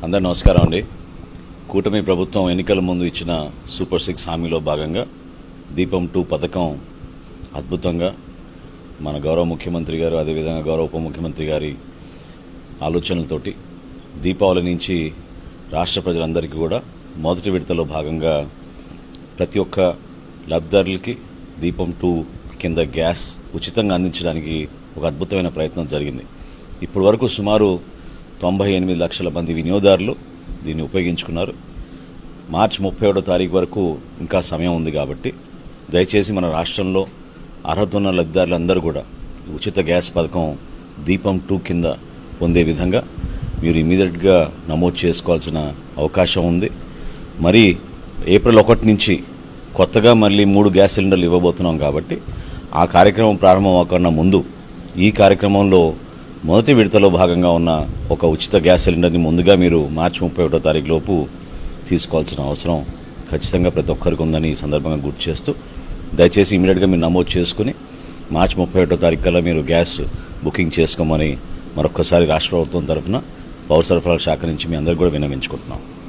అందరూ నమస్కారం అండి. కూటమి ప్రభుత్వం ఎన్నికల ముందు ఇచ్చిన సూపర్ 6 హామీలో భాగంగా దీపం 2 పథకం అద్భుతంగా మన గౌరవ ముఖ్యమంత్రి గారు, అదేవిధంగా గౌరవ ఉప ముఖ్యమంత్రి గారి ఆలోచనలతోటి దీపావళి నుంచి రాష్ట్ర ప్రజలందరికీ కూడా మొదటి విడతలో భాగంగా ప్రతి ఒక్క లబ్ధిదారులకి దీపం 2 కింద గ్యాస్ ఉచితంగా అందించడానికి ఒక అద్భుతమైన ప్రయత్నం జరిగింది. ఇప్పటి వరకు సుమారు 98 లక్షల మంది వినియోగదారులు దీన్ని ఉపయోగించుకున్నారు. మార్చి 31వ తారీఖు వరకు ఇంకా సమయం ఉంది కాబట్టి దయచేసి మన రాష్ట్రంలో అర్హత ఉన్న లబ్ధిదారులందరూ కూడా ఉచిత గ్యాస్ పథకం దీపం 2 కింద పొందే విధంగా మీరు ఇమీడియట్గా నమోదు చేసుకోవాల్సిన అవకాశం ఉంది. మరి ఏప్రిల్ 1 నుంచి కొత్తగా మళ్ళీ 3 గ్యాస్ సిలిండర్లు ఇవ్వబోతున్నాం కాబట్టి ఆ కార్యక్రమం ప్రారంభం అవ్వకుండా ముందు ఈ కార్యక్రమంలో మొదటి విడతలో భాగంగా ఉన్న ఒక ఉచిత గ్యాస్ సిలిండర్ని ముందుగా మీరు మార్చి 31వ తారీఖు లోపు తీసుకోవాల్సిన అవసరం ఖచ్చితంగా ప్రతి ఒక్కరికి ఉందని ఈ సందర్భంగా గుర్తు చేస్తూ దయచేసి ఇమీడియట్గా మీరు నమోదు చేసుకుని మార్చి 31వ తారీఖు కల్లా మీరు గ్యాస్ బుకింగ్ చేసుకోమని మరొక్కసారి రాష్ట్ర ప్రభుత్వం తరఫున పౌర సరఫరాల శాఖ నుంచి మీ అందరికీ కూడా విన్నవించుకుంటున్నాం.